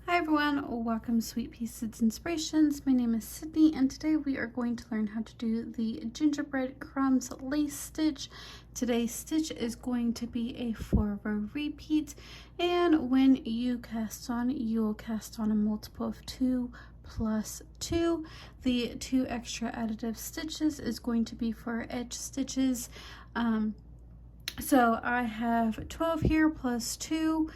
Hi everyone, welcome Sweet Pea Seeds Inspirations. My name is Sydney and today we are going to learn how to do the Gingerbread Crumbs lace stitch. Today's stitch is going to be a 4-row repeat, and when you cast on, you will cast on a multiple of 2 plus 2. The 2 extra additive stitches is going to be for edge stitches. So I have 12 here plus 2,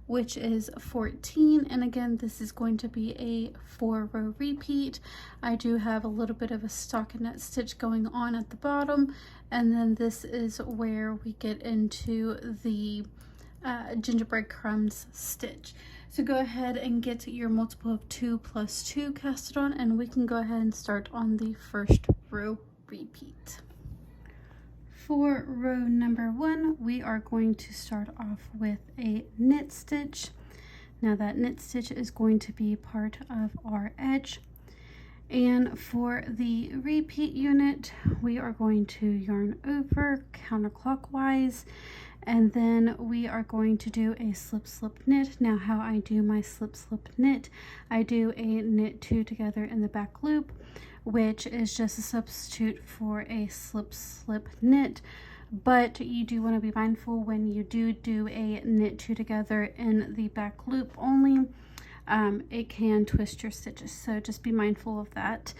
which is 14, and again this is going to be a 4-row repeat. I do have a little bit of a stockinette stitch going on at the bottom, and then this is where we get into the gingerbread crumbs stitch. So go ahead and get your multiple of 2 plus 2 casted on, and we can go ahead and start on the first row repeat. For row number 1, we are going to start off with a knit stitch. Now that knit stitch is going to be part of our edge. And for the repeat unit, we are going to yarn over counterclockwise, and then we are going to do a slip slip knit. Now how I do my slip slip knit, I do a knit 2 together in the back loop, which is just a substitute for a slip slip knit, but you do want to be mindful when you do a knit 2 together in the back loop only. It can twist your stitches, so just be mindful of that.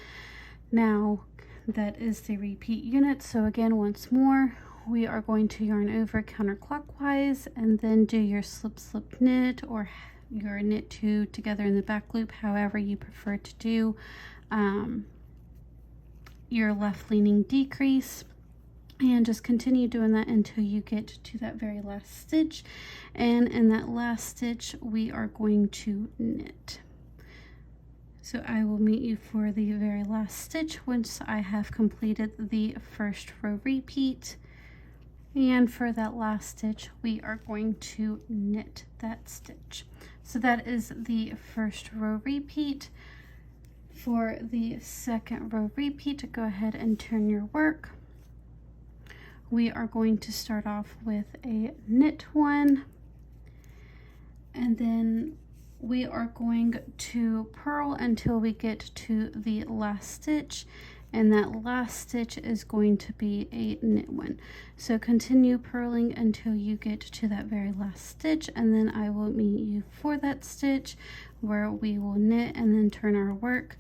Now that is the repeat unit. So again, once more, we are going to yarn over counterclockwise and then do your slip slip knit or your knit 2 together in the back loop, however you prefer to do your left leaning decrease, and just continue doing that until you get to that very last stitch. And in that last stitch we are going to knit. So I will meet you for the very last stitch once I have completed the first row repeat, and for that last stitch we are going to knit that stitch. So that is the first row repeat. For the second row repeat, go ahead and turn your work. We are going to start off with a knit 1, and then we are going to purl until we get to the last stitch, and that last stitch is going to be a knit 1. So continue purling until you get to that very last stitch, and then I will meet you for that stitch where we will knit and then turn our work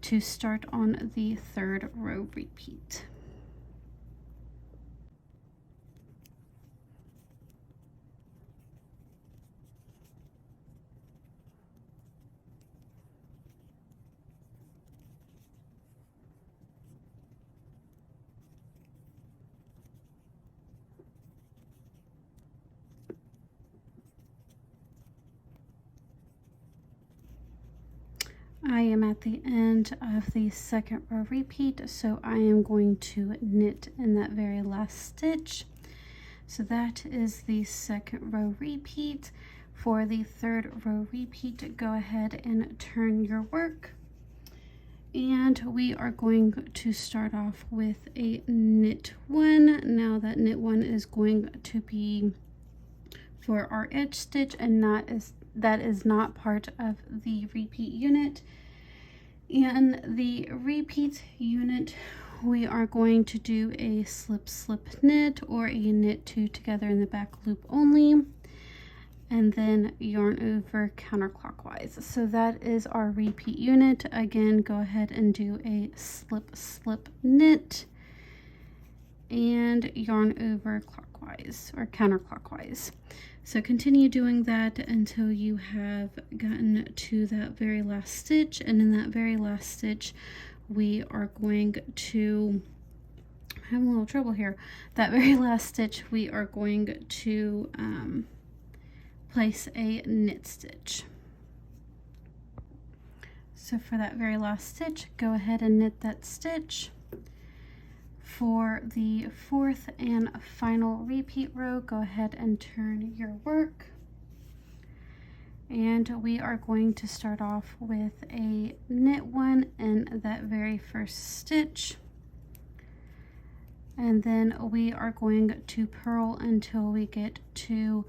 to start on the third row repeat. I am at the end of the second row repeat, so I am going to knit in that very last stitch. So that is the second row repeat. For the third row repeat, go ahead and turn your work, and we are going to start off with a knit 1. Now that knit 1 is going to be for our edge stitch, and that is not part of the repeat unit. In the repeat unit, we are going to do a slip slip knit or a knit 2 together in the back loop only, and then yarn over counterclockwise. So that is our repeat unit. Again, go ahead and do a slip slip knit and yarn over clockwise or counterclockwise. So continue doing that until you have gotten to that very last stitch, and in that very last stitch we are going to have a little trouble here. That very last stitch we are going to place a knit stitch. So for that very last stitch, go ahead and knit that stitch. For the fourth and final repeat row, go ahead and turn your work, and we are going to start off with a knit 1 in that very first stitch, and then we are going to purl until we get to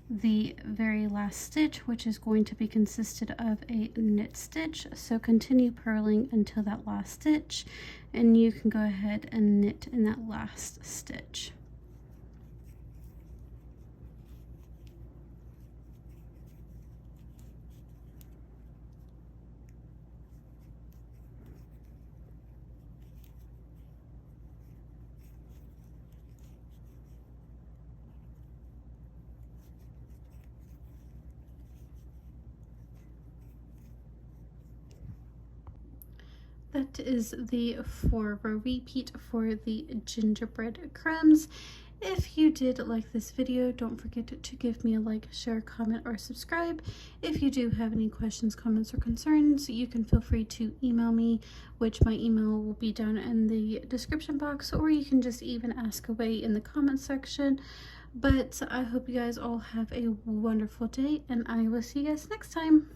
the very last stitch, which is going to be consisted of a knit stitch. So continue purling until that last stitch, and you can go ahead and knit in that last stitch. That is the 4-row repeat for the gingerbread crumbs. If you did like this video, don't forget to give me a like, share, comment, or subscribe. If you do have any questions, comments, or concerns, you can feel free to email me, which my email will be down in the description box, or you can just even ask away in the comment section. But I hope you guys all have a wonderful day, and I will see you guys next time.